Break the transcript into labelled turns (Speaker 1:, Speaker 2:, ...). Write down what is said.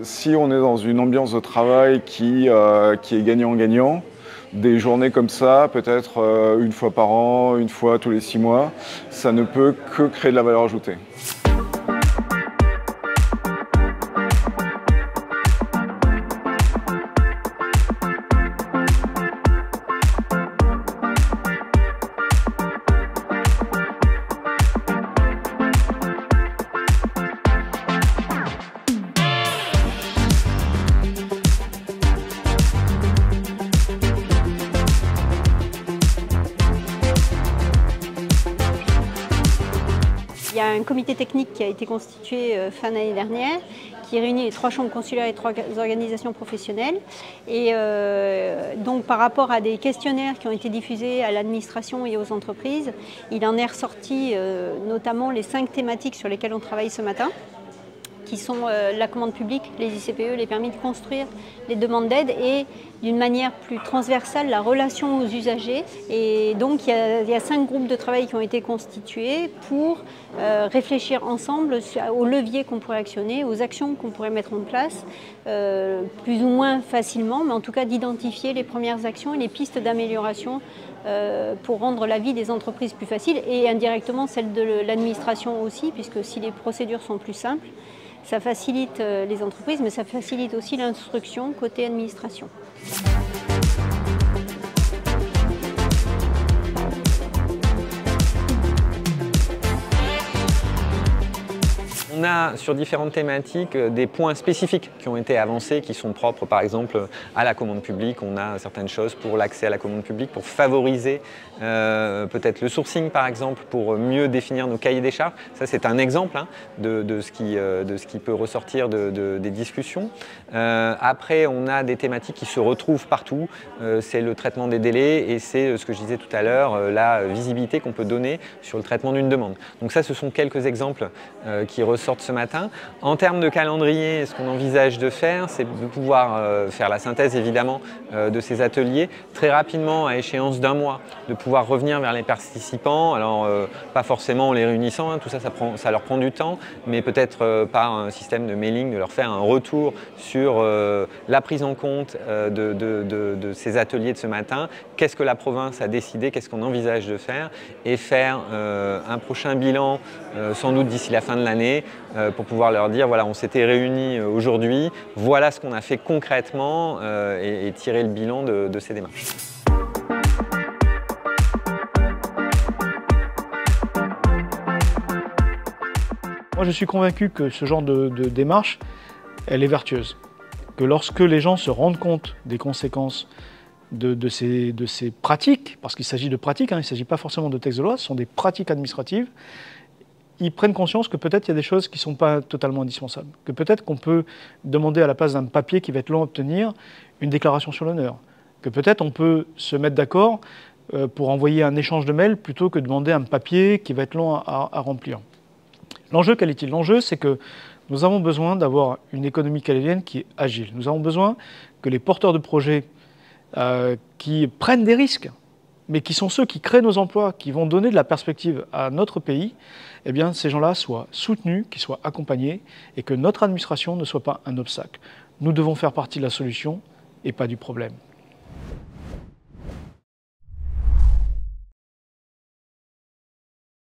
Speaker 1: Si on est dans une ambiance de travail qui est gagnant-gagnant, des journées comme ça, peut-être une fois par an, une fois tous les 6 mois, ça ne peut que créer de la valeur ajoutée.
Speaker 2: Il y a un comité technique qui a été constitué fin d'année dernière, qui réunit les 3 chambres consulaires et 3 organisations professionnelles. Et donc par rapport à des questionnaires qui ont été diffusés à l'administration et aux entreprises, il en est ressorti notamment les 5 thématiques sur lesquelles on travaille ce matin, qui sont la commande publique, les ICPE, les permis de construire, les demandes d'aide et d'une manière plus transversale la relation aux usagers. Et donc il y a 5 groupes de travail qui ont été constitués pour réfléchir ensemble aux leviers qu'on pourrait actionner, aux actions qu'on pourrait mettre en place, plus ou moins facilement, mais en tout cas d'identifier les premières actions et les pistes d'amélioration pour rendre la vie des entreprises plus facile et indirectement celle de l'administration aussi, puisque si les procédures sont plus simples, ça facilite les entreprises, mais ça facilite aussi l'instruction côté administration.
Speaker 3: On a sur différentes thématiques des points spécifiques qui ont été avancés, qui sont propres par exemple à la commande publique. On a certaines choses pour l'accès à la commande publique, pour favoriser peut-être le sourcing par exemple, pour mieux définir nos cahiers des charges. Ça c'est un exemple de ce qui peut ressortir des discussions. Après on a des thématiques qui se retrouvent partout. C'est le traitement des délais et c'est ce que je disais tout à l'heure, la visibilité qu'on peut donner sur le traitement d'une demande. Donc ça ce sont quelques exemples qui ressortent ce matin. En termes de calendrier, ce qu'on envisage de faire, c'est de pouvoir faire la synthèse évidemment de ces ateliers très rapidement à échéance d'un mois, de pouvoir revenir vers les participants, alors pas forcément en les réunissant, tout ça, ça leur prend du temps, mais peut-être par un système de mailing, de leur faire un retour sur la prise en compte de ces ateliers de ce matin, qu'est-ce que la province a décidé, qu'est-ce qu'on envisage de faire, et faire un prochain bilan sans doute d'ici la fin de l'année, pour pouvoir leur dire voilà, on s'était réunis aujourd'hui, voilà ce qu'on a fait concrètement et tirer le bilan de ces démarches.
Speaker 4: Moi je suis convaincu que ce genre de démarche, elle est vertueuse. Que lorsque les gens se rendent compte des conséquences de ces pratiques, parce qu'il s'agit de pratiques, il ne s'agit pas forcément de textes de loi, ce sont des pratiques administratives, ils prennent conscience que peut-être il y a des choses qui ne sont pas totalement indispensables. Que peut-être qu'on peut demander à la place d'un papier qui va être long à obtenir, une déclaration sur l'honneur. Que peut-être on peut se mettre d'accord pour envoyer un échange de mails plutôt que de demander un papier qui va être long à remplir. L'enjeu, quel est-il? L'enjeu, c'est que nous avons besoin d'avoir une économie canadienne qui est agile. Nous avons besoin que les porteurs de projets qui prennent des risques, mais qui sont ceux qui créent nos emplois, qui vont donner de la perspective à notre pays, eh bien, ces gens-là soient soutenus, qu'ils soient accompagnés et que notre administration ne soit pas un obstacle. Nous devons faire partie de la solution et pas du problème.